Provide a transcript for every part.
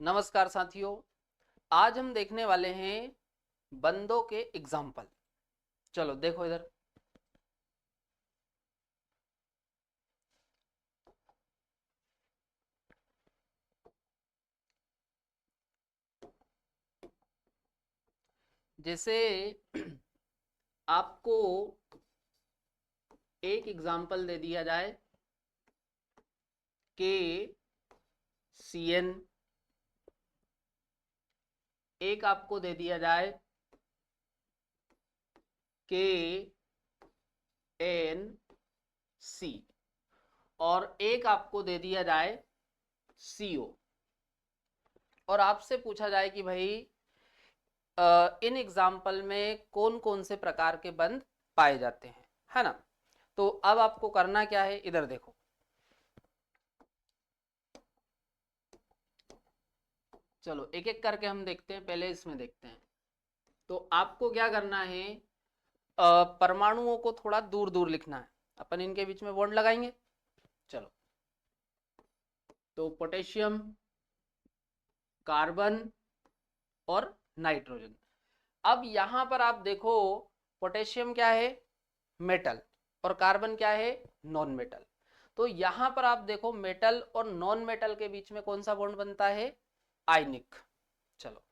नमस्कार साथियों, आज हम देखने वाले हैं बंदों के एग्जाम्पल। चलो देखो इधर। जैसे आपको एक एग्जाम्पल दे दिया जाए के सी एन, एक आपको दे दिया जाए के एन सी, और एक आपको दे दिया जाए सी ओ, और आपसे पूछा जाए कि भाई इन एग्जाम्पल में कौन कौन से प्रकार के बंद पाए जाते हैं, है ना। तो अब आपको करना क्या है, इधर देखो। चलो एक एक करके हम देखते हैं, पहले इसमें देखते हैं। तो आपको क्या करना है, परमाणुओं को थोड़ा दूर दूर लिखना है। अपन इनके बीच में बॉन्ड लगाएंगे। चलो, तो पोटेशियम, कार्बन और नाइट्रोजन। अब यहां पर आप देखो, पोटेशियम क्या है, मेटल, और कार्बन क्या है, नॉन मेटल। तो यहां पर आप देखो, मेटल और नॉन मेटल के बीच में कौन सा बॉन्ड बनता है, आयनिक। चलो,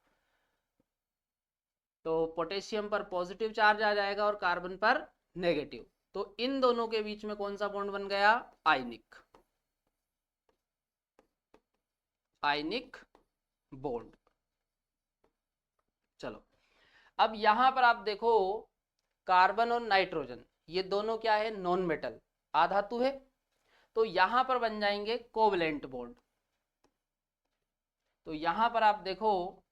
तो पोटेशियम पर पॉजिटिव चार्ज आ जाएगा और कार्बन पर नेगेटिव। तो इन दोनों के बीच में कौन सा बॉन्ड बन गया, आयनिक, आयनिक बॉन्ड। चलो, अब यहां पर आप देखो, कार्बन और नाइट्रोजन ये दोनों क्या है, नॉन मेटल, आधातु है। तो यहां पर बन जाएंगे कोवलेंट बॉन्ड। तो यहां पर आप देखो,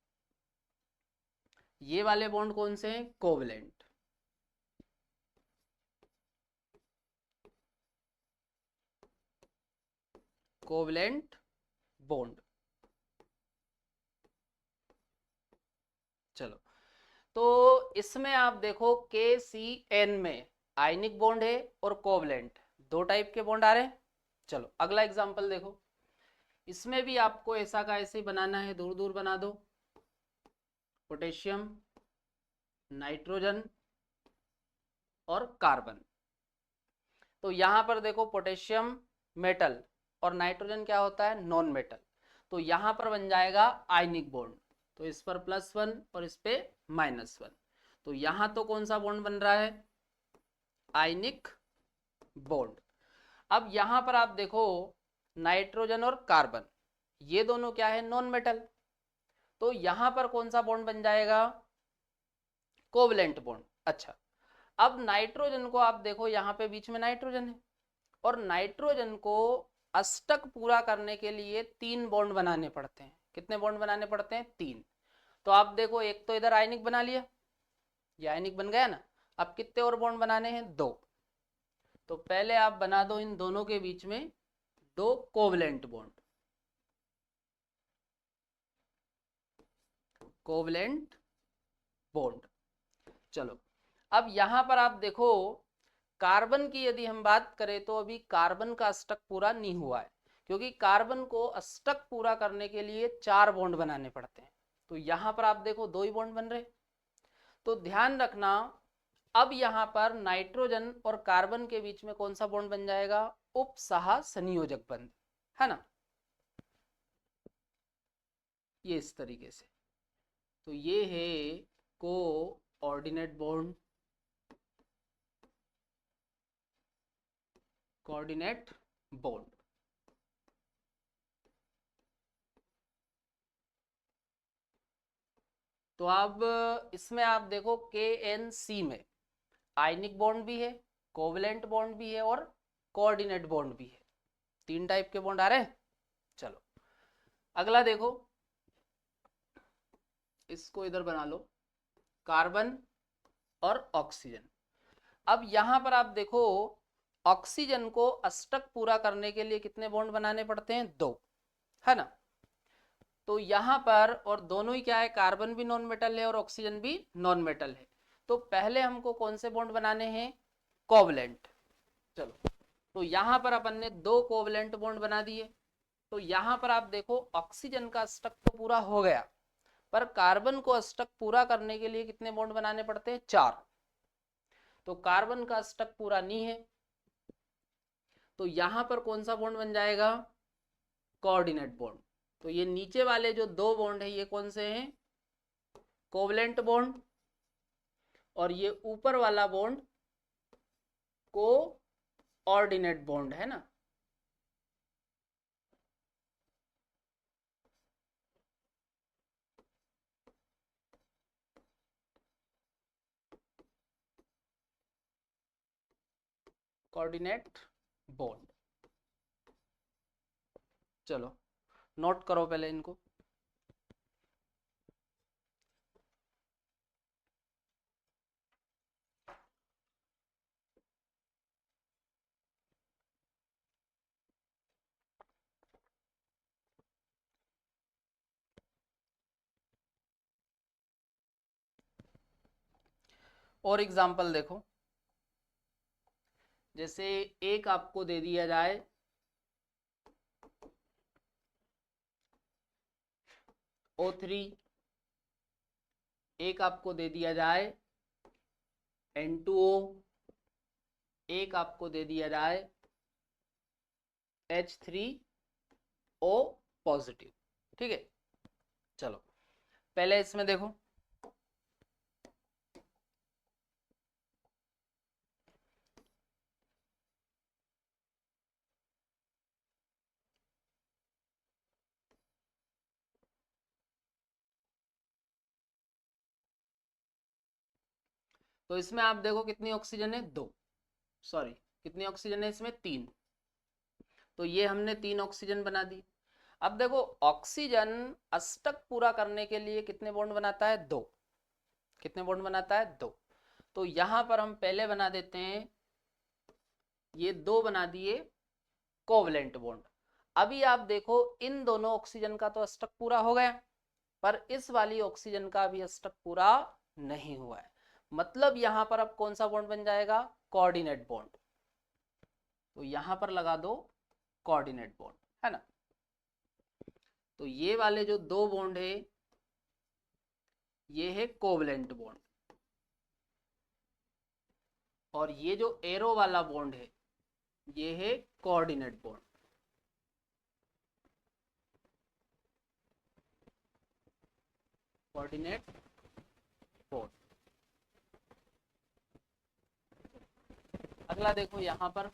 ये वाले बॉन्ड कौन से हैं, कोवलेंट। Covalent bond. चलो, तो इसमें आप देखो के सी एन में आयनिक बॉन्ड है और कोवलेंट, दो टाइप के बॉन्ड आ रहे हैं। चलो अगला एग्जांपल देखो। इसमें भी आपको ऐसा का ऐसे ही बनाना है, दूर दूर बना दो। पोटेशियम, नाइट्रोजन और कार्बन। तो यहां पर देखो, पोटेशियम मेटल और नाइट्रोजन क्या होता है, नॉन मेटल। तो यहां पर बन जाएगा आयनिक बॉन्ड। तो इस पर +1 और इस पे -1। तो यहां तो कौन सा बॉन्ड बन रहा है, आयनिक बॉन्ड। अब यहां पर आप देखो, नाइट्रोजन और कार्बन ये दोनों क्या है, नॉन मेटल। तो यहां पर कौन सा बॉन्ड बन जाएगा, कोवलेंट बॉन्ड। अच्छा, अब नाइट्रोजन को आप देखो, यहां पे बीच में नाइट्रोजन है, और नाइट्रोजन को अष्टक पूरा करने के लिए 3 बॉन्ड बनाने पड़ते हैं। कितने बॉन्ड बनाने पड़ते हैं, 3। तो आप देखो, एक तो इधर आयनिक बना लिया, ये आयनिक बन गया ना। अब कितने और बॉन्ड बनाने हैं, 2। तो पहले आप बना दो इन दोनों के बीच में 2 कोवलेंट बॉन्ड, कोवलेंट बॉन्ड। चलो, अब यहां पर आप देखो, कार्बन की यदि हम बात करें तो अभी कार्बन का अष्टक पूरा नहीं हुआ है, क्योंकि कार्बन को अष्टक पूरा करने के लिए 4 बॉन्ड बनाने पड़ते हैं। तो यहां पर आप देखो 2 ही बॉन्ड बन रहे। तो ध्यान रखना, अब यहां पर नाइट्रोजन और कार्बन के बीच में कौन सा बॉन्ड बन जाएगा, उपसह संयोजक बंध, है ना, ये इस तरीके से। तो ये है को ऑर्डिनेट बॉन्ड, कोऑर्डिनेट बॉन्ड। तो अब इसमें आप देखो, के एन सी में आयनिक बॉन्ड भी है, कोवलेंट बॉन्ड भी है और कोऑर्डिनेट बॉन्ड भी है। 3 टाइप के बॉन्ड आ रहे हैं। चलो अगला देखो, इसको इधर बना लो, कार्बन और ऑक्सीजन। अब यहां पर आप देखो, ऑक्सीजन को अष्टक पूरा करने के लिए कितने बॉन्ड बनाने पड़ते हैं, 2, है ना। तो यहां पर, और दोनों ही क्या है, कार्बन भी नॉन मेटल है और ऑक्सीजन भी नॉन मेटल है। तो पहले हमको कौन से बॉन्ड बनाने हैं, कोवलेंट। चलो, तो यहां पर अपन ने 2 कोवलेंट बॉन्ड बना दिए। तो यहां पर आप देखो ऑक्सीजन का अष्टक तो पूरा हो गया, पर कार्बन को अष्टक पूरा करने के लिए कितने बॉन्ड बनाने पड़ते हैं? 4। तो कार्बन का अष्टक पूरा नहीं है, तो यहां पर कौन सा बॉन्ड बन जाएगा? Coordinate bond. तो ये नीचे वाले जो 2 बॉन्ड है ये कौन से हैं? Covalent bond. और ये ऊपर वाला बॉन्ड कोऑर्डिनेट बॉन्ड है ना। Coordinate bond. चलो नोट करो पहले इनको। और एग्जांपल देखो, जैसे एक आपको दे दिया जाए O3, एक आपको दे दिया जाए N2O, एक आपको दे दिया जाए H3O पॉजिटिव। ठीक है, चलो पहले इसमें देखो, तो इसमें आप देखो कितनी ऑक्सीजन है? 2। सॉरी, कितनी ऑक्सीजन है इसमें? 3। तो ये हमने 3 ऑक्सीजन बना दी। अब देखो ऑक्सीजन अष्टक पूरा करने के लिए कितने बॉन्ड बनाता है? 2। कितने बॉन्ड बनाता है? 2। तो यहां पर हम पहले बना देते हैं, ये 2 बना दिए कोवलेंट बॉन्ड। अभी आप देखो इन दोनों ऑक्सीजन का तो अष्टक पूरा हो गया, पर इस वाली ऑक्सीजन का भी अष्टक पूरा नहीं हुआ है। मतलब यहां पर अब कौन सा बॉन्ड बन जाएगा? Coordinate bond. तो यहां पर लगा दो कोऑर्डिनेट बॉन्ड, है ना। तो ये वाले जो 2 बॉन्ड है ये है कोवलेंट बॉन्ड, और ये जो एरो वाला बॉन्ड है ये है कोऑर्डिनेट बॉन्ड। Coordinate bond. अगला देखो यहां पर,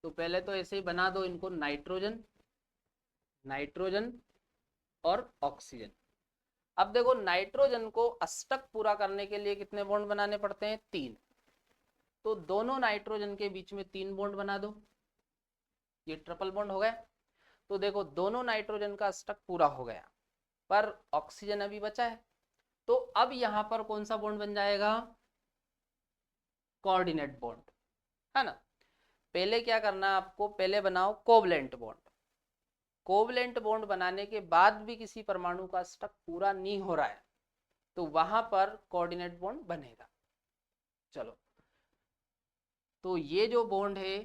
तो पहले तो ऐसे ही बना दो इनको, नाइट्रोजन, नाइट्रोजन और ऑक्सीजन। अब देखो नाइट्रोजन को अष्टक पूरा करने के लिए कितने बॉन्ड बनाने पड़ते हैं? 3। तो दोनों नाइट्रोजन के बीच में 3 बॉन्ड बना दो, ये ट्रिपल बॉन्ड हो गया। तो देखो दोनों नाइट्रोजन का अष्टक पूरा हो गया, पर ऑक्सीजन अभी बचा है। तो अब यहां पर कौन सा बॉन्ड बन जाएगा? कोऑर्डिनेट बॉन्ड, है ना। पहले क्या करना है आपको? पहले बनाओ कोवलेंट बॉन्ड। कोवलेंट बॉन्ड बनाने के बाद भी किसी परमाणु का अष्टक पूरा नहीं हो रहा है, तो वहां पर कोऑर्डिनेट बॉन्ड बनेगा। चलो, तो ये जो बॉन्ड है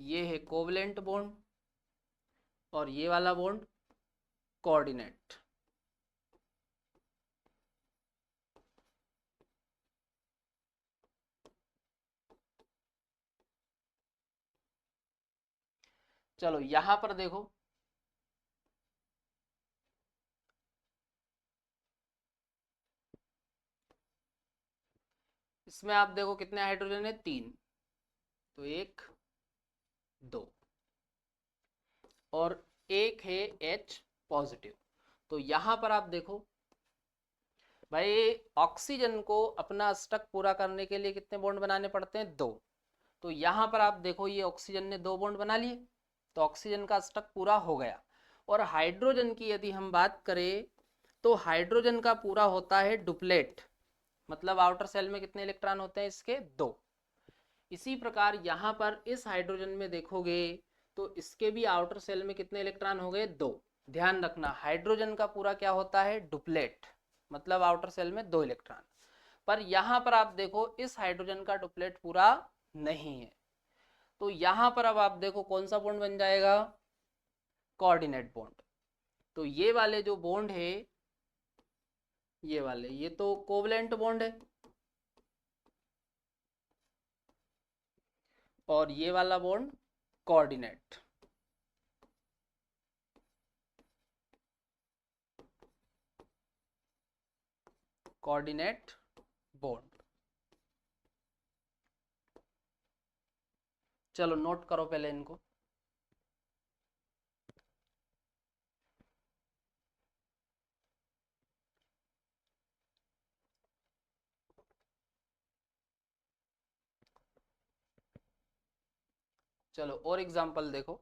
ये है कोवलेंट बॉन्ड, और ये वाला बॉन्ड कोऑर्डिनेट। चलो यहां पर देखो, इसमें आप देखो कितने हाइड्रोजन है? 3। तो 1 2 और एक है H पॉजिटिव। तो यहां पर आप देखो भाई, ऑक्सीजन को अपना अष्टक पूरा करने के लिए कितने बॉन्ड बनाने पड़ते हैं? 2। तो यहां पर आप देखो ये ऑक्सीजन ने 2 बॉन्ड बना लिए, तो ऑक्सीजन का अष्टक पूरा हो गया। और हाइड्रोजन की यदि हम बात करें तो हाइड्रोजन का पूरा होता है डुप्लेट, मतलब आउटर सेल में कितने इलेक्ट्रॉन होते हैं इसके? 2। इसी प्रकार यहाँ पर इस हाइड्रोजन में देखोगे तो इसके भी आउटर सेल में कितने इलेक्ट्रॉन हो गए? 2। ध्यान रखना हाइड्रोजन का पूरा क्या होता है? डुप्लेट, मतलब आउटर सेल में 2 इलेक्ट्रॉन। पर यहां पर आप देखो इस हाइड्रोजन का डुप्लेट पूरा नहीं है, तो यहां पर अब आप देखो कौन सा बॉन्ड बन जाएगा, कोऑर्डिनेट बॉन्ड। तो ये वाले जो बॉन्ड है, ये वाले, ये तो कोवलेंट बॉन्ड है, और ये वाला बॉन्ड कोऑर्डिनेट। Coordinate bond. चलो नोट करो पहले इनको। चलो और एग्जांपल देखो,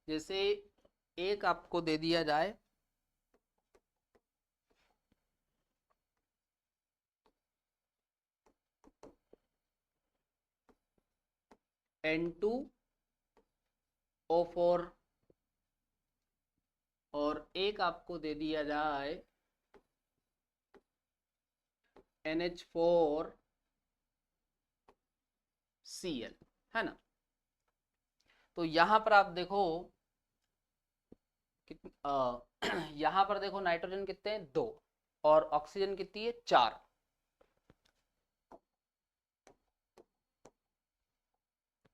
जैसे एक आपको दे दिया जाए N2O4, और एक आपको दे दिया जाए NH4Cl, है ना। तो यहां पर आप देखो यहां पर देखो नाइट्रोजन कितने हैं, 2, और ऑक्सीजन कितनी है, 4।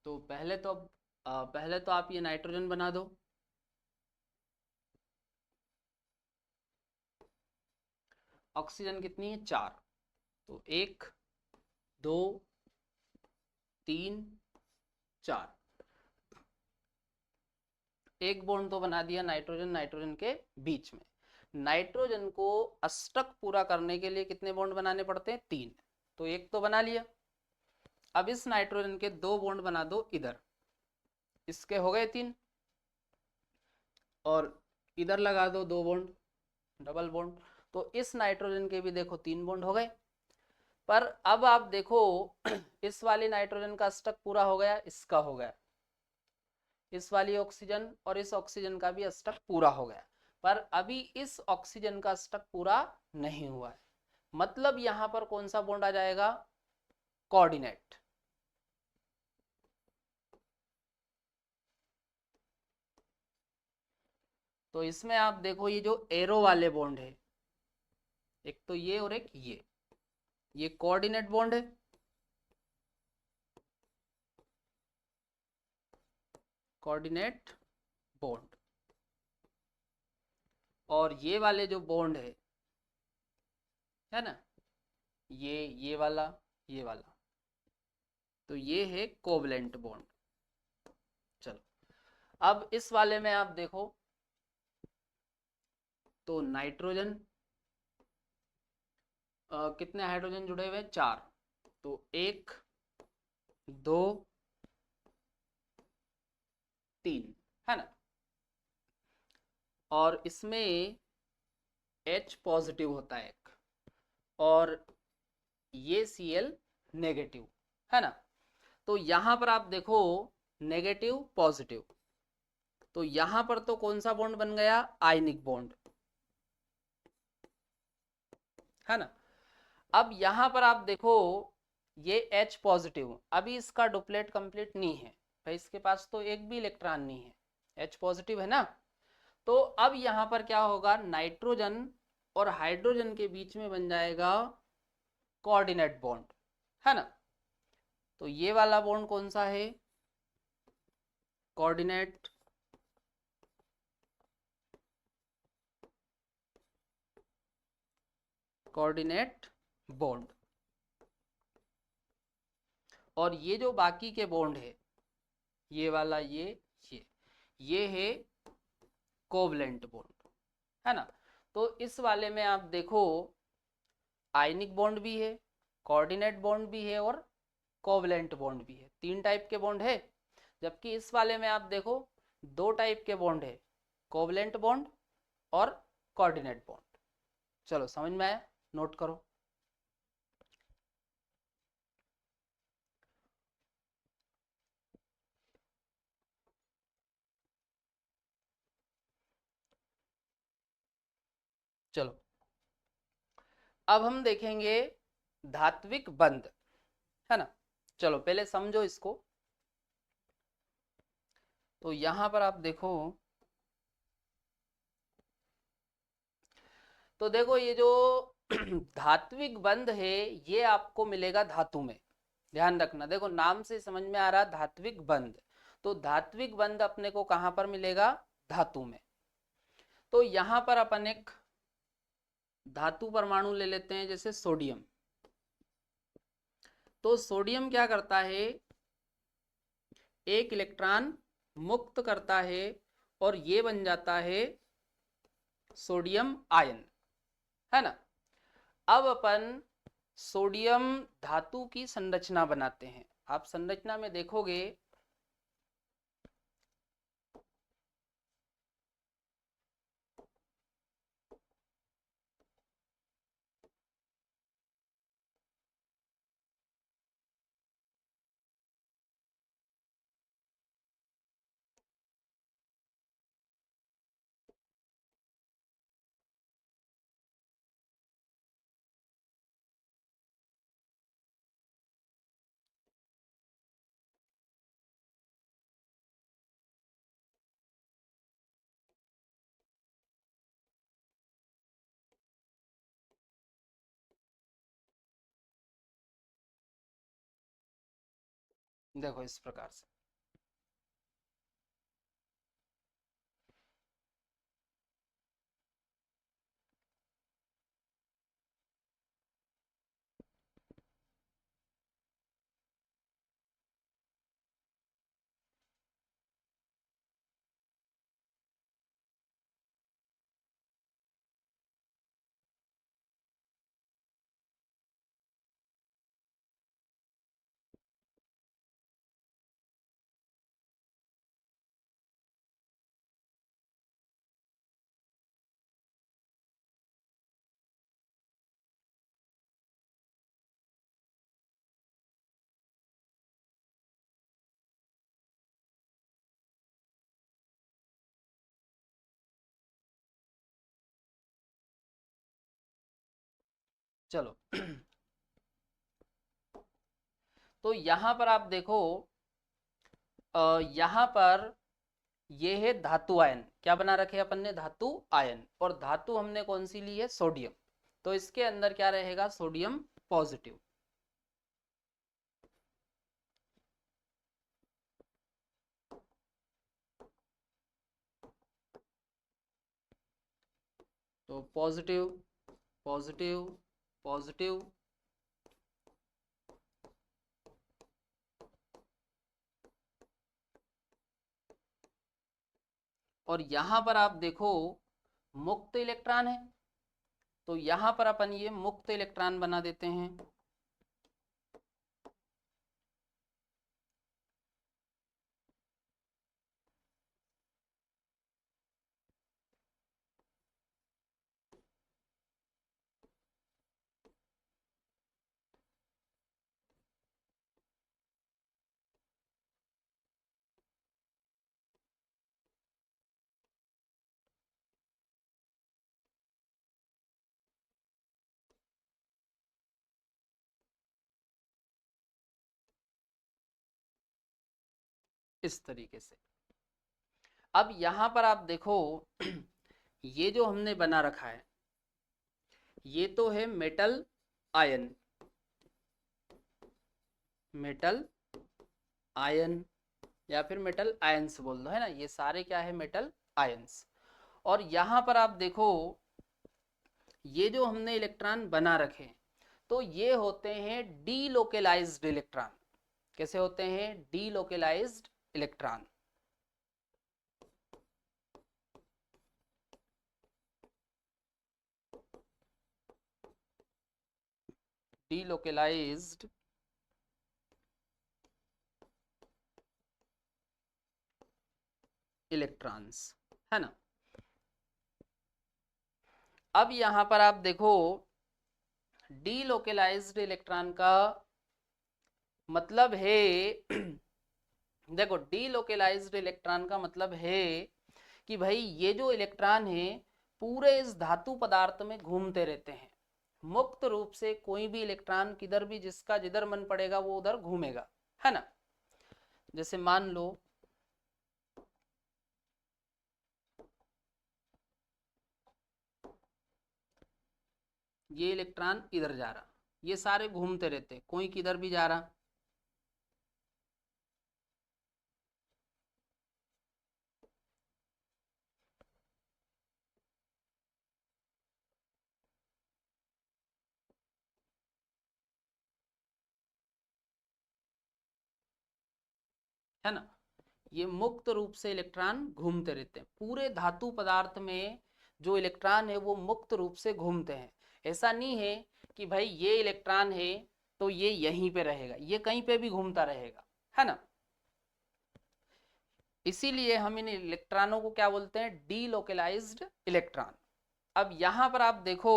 तो पहले तो आप ये नाइट्रोजन बना दो। ऑक्सीजन कितनी है, 4। तो 1 2 3 4, एक बॉन्ड तो बना दिया नाइट्रोजन नाइट्रोजन के बीच में। नाइट्रोजन को अष्टक पूरा करने के लिए कितने बॉन्ड बनाने पड़ते हैं, 3। तो एक तो बना लिया। अब इस नाइट्रोजन के 2 बॉन्ड बना दो इधर, इसके हो गए 3, और इधर लगा दो 2 बॉन्ड, डबल बॉन्ड। तो इस नाइट्रोजन के भी देखो 3 बॉन्ड हो गए। पर अब आप देखो इस वाली नाइट्रोजन का अष्टक पूरा हो गया, इसका हो गया, इस वाली ऑक्सीजन और इस ऑक्सीजन का भी अष्टक पूरा हो गया, पर अभी इस ऑक्सीजन का अष्टक पूरा नहीं हुआ है। मतलब यहां पर कौन सा बॉन्ड आ जाएगा, कोऑर्डिनेट। तो इसमें आप देखो ये जो एरो वाले बॉन्ड है, एक तो ये और एक ये कोऑर्डिनेट बॉन्ड है। Coordinate bond. और ये वाले जो बॉन्ड है ना, ये वाला, ये वाला, तो ये है कोवलेंट बॉन्ड। चलो अब इस वाले में आप देखो, तो नाइट्रोजन कितने हाइड्रोजन जुड़े हुए हैं, 4। तो 1 2 3, है ना। और इसमें H पॉजिटिव होता है एक, और ये Cl नेगेटिव, है ना। तो यहां पर आप देखो नेगेटिव पॉजिटिव, तो यहां पर तो कौन सा बॉन्ड बन गया, आयनिक बॉन्ड, है ना। अब यहां पर आप देखो ये H पॉजिटिव, अभी इसका डुप्लेट कंप्लीट नहीं है भाई, इसके पास तो एक भी इलेक्ट्रॉन नहीं है, H पॉजिटिव है ना। तो अब यहां पर क्या होगा, नाइट्रोजन और हाइड्रोजन के बीच में बन जाएगा कोऑर्डिनेट बॉन्ड, है ना। तो ये वाला बॉन्ड कौन सा है, कोऑर्डिनेट। Coordinate bond. और ये जो बाकी के बॉन्ड है, ये वाला, ये है कोवलेंट बॉन्ड, है ना। तो इस वाले में आप देखो आयनिक बॉन्ड भी है, कोऑर्डिनेट बॉन्ड भी है, और कोवलेंट बॉन्ड भी है। 3 टाइप के बॉन्ड है। जबकि इस वाले में आप देखो 2 टाइप के बॉन्ड है, कोवलेंट बॉन्ड और कोऑर्डिनेट बॉन्ड। चलो समझ में आया, नोट करो। चलो अब हम देखेंगे धात्विक बंध, है ना। चलो पहले समझो इसको। तो यहां पर आप देखो, तो देखो ये जो धात्विक बंध है ये आपको मिलेगा धातु में। ध्यान रखना, देखो नाम से समझ में आ रहा धात्विक बंध, तो धात्विक बंध अपने को कहां पर मिलेगा? धातु में। तो यहां पर अपन एक धातु परमाणु ले लेते हैं, जैसे सोडियम। तो सोडियम क्या करता है? एक इलेक्ट्रॉन मुक्त करता है और ये बन जाता है सोडियम आयन, है ना। अब अपन सोडियम धातु की संरचना बनाते हैं। आप संरचना में देखोगे देखो इस प्रकार से। चलो तो यहां पर आप देखो, यहां पर ये है धातु आयन। क्या बना रखे अपन ने? धातु आयन। और धातु हमने कौन सी ली है? सोडियम। तो इसके अंदर क्या रहेगा? Sodium positive. तो पॉजिटिव पॉजिटिव पॉजिटिव, और यहां पर आप देखो मुक्त इलेक्ट्रॉन है, तो यहां पर अपन ये मुक्त इलेक्ट्रॉन बना देते हैं। इस तरीके से। अब यहां पर आप देखो ये जो हमने बना रखा है ये तो है मेटल आयन। मेटल आयन या फिर मेटल आयंस बोल दो, है ना। ये सारे क्या है? Metal ions. और यहां पर आप देखो ये जो हमने इलेक्ट्रॉन बना रखे तो ये होते हैं डीलोकेलाइज्ड इलेक्ट्रॉन। कैसे होते हैं? डीलोकेलाइज्ड इलेक्ट्रॉन। डीलोकेलाइज्ड इलेक्ट्रॉन्स, है ना। अब यहां पर आप देखो डीलोकेलाइज्ड इलेक्ट्रॉन का मतलब है देखो डीलोकेलाइज्ड इलेक्ट्रॉन का मतलब है कि भाई ये जो इलेक्ट्रॉन है पूरे इस धातु पदार्थ में घूमते रहते हैं, मुक्त रूप से कोई भी इलेक्ट्रॉन किधर भी जिसका जिधर मन पड़ेगा वो उधर घूमेगा, है ना। जैसे मान लो ये इलेक्ट्रॉन इधर जा रहा, ये सारे घूमते रहते, कोई किधर भी जा रहा, है ना। ये मुक्त रूप से इलेक्ट्रॉन घूमते रहते हैं। पूरे धातु पदार्थ में जो इलेक्ट्रॉन है वो मुक्त रूप से घूमते हैं। ऐसा नहीं है कि भाई ये इलेक्ट्रॉन है तो ये यहीं पे रहेगा, ये कहीं पे भी घूमता रहेगा, है ना। इसीलिए हम इन इलेक्ट्रॉनों को क्या बोलते हैं, डीलोकलाइज्ड इलेक्ट्रॉन। अब यहां पर आप देखो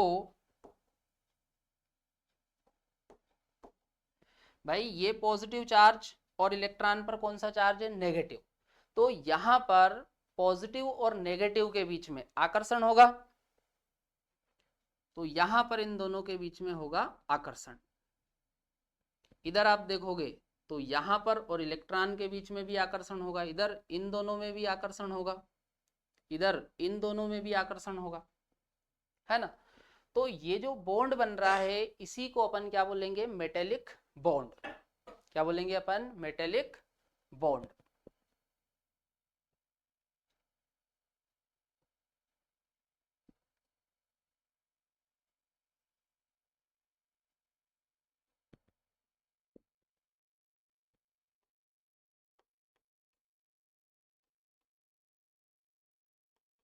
भाई, ये पॉजिटिव चार्ज और इलेक्ट्रॉन पर कौन सा चार्ज है, नेगेटिव। तो यहां पर पॉजिटिव और नेगेटिव के बीच में आकर्षण होगा, तो यहां पर इन दोनों के बीच में होगा आकर्षण। इधर आप देखोगे तो यहां पर और इलेक्ट्रॉन के बीच में भी आकर्षण होगा, इधर इन दोनों में भी आकर्षण होगा, इधर इन दोनों में भी आकर्षण होगा, है ना। तो ये जो बॉन्ड बन रहा है इसी को अपन क्या बोलेंगे, मेटेलिक बॉन्ड। क्या बोलेंगे अपन, मेटेलिक बॉन्ड।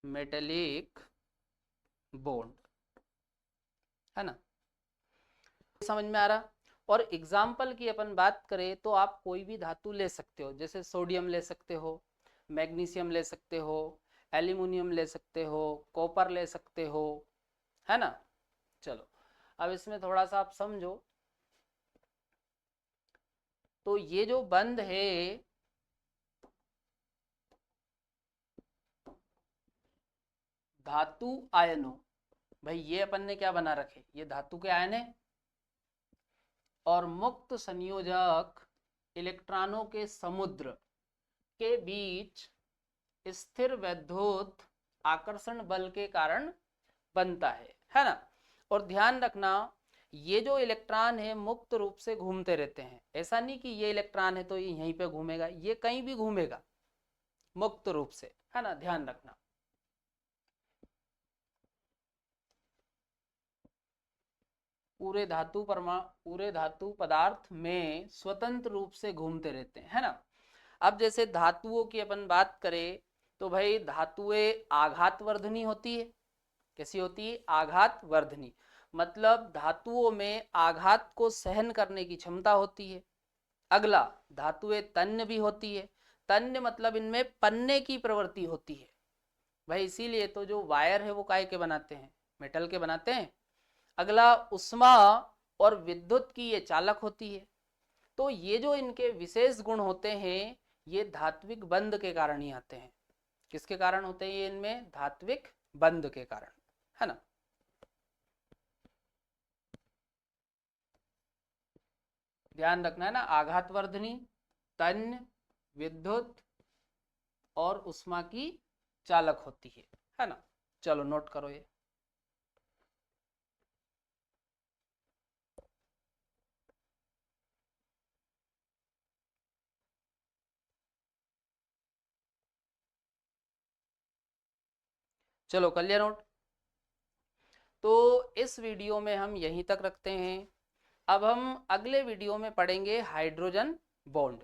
मेटेलिक बॉन्ड, है ना। समझ में आ रहा। और एग्जाम्पल की अपन बात करें तो आप कोई भी धातु ले सकते हो, जैसे सोडियम ले सकते हो, मैग्नीशियम ले सकते हो, एल्यूमिनियम ले सकते हो, कॉपर ले सकते हो, है ना। चलो अब इसमें थोड़ा सा आप समझो। तो ये जो बंध है धातु आयनों, भाई ये अपन ने क्या बना रखे, ये धातु के आयन है, और मुक्त संयोजक इलेक्ट्रॉनों के समुद्र के बीच स्थिर वैद्युत आकर्षण बल के कारण बनता है ना। और ध्यान रखना, ये जो इलेक्ट्रॉन है मुक्त रूप से घूमते रहते हैं, ऐसा नहीं कि ये इलेक्ट्रॉन है तो ये यहीं पे घूमेगा, ये कहीं भी घूमेगा मुक्त रूप से, है ना, ध्यान रखना। पूरे धातु पदार्थ में स्वतंत्र रूप से घूमते रहते हैं, है ना। अब जैसे धातुओं की अपन बात करें तो भाई धातुएं आघात वर्धनी होती है। कैसी होती है, आघात वर्धनी, मतलब धातुओं में आघात को सहन करने की क्षमता होती है। अगला, धातुएं तन्य भी होती है। तन्य मतलब इनमें पन्ने की प्रवृत्ति होती है भाई, इसीलिए तो जो वायर है वो काय के बनाते हैं, मेटल के बनाते हैं। अगला, उष्मा और विद्युत की ये चालक होती है। तो ये जो इनके विशेष गुण होते हैं ये धात्विक बंध के कारण ही आते हैं। किसके कारण होते हैं ये, इनमें धात्विक बंध के कारण, है ना। ध्यान रखना है ना, आघात वर्धनी, तन्य, विद्युत और उष्मा की चालक होती है ना। चलो नोट करो ये। चलो कर लिया नोट। तो इस वीडियो में हम यहीं तक रखते हैं। अब हम अगले वीडियो में पढ़ेंगे हाइड्रोजन बॉन्ड।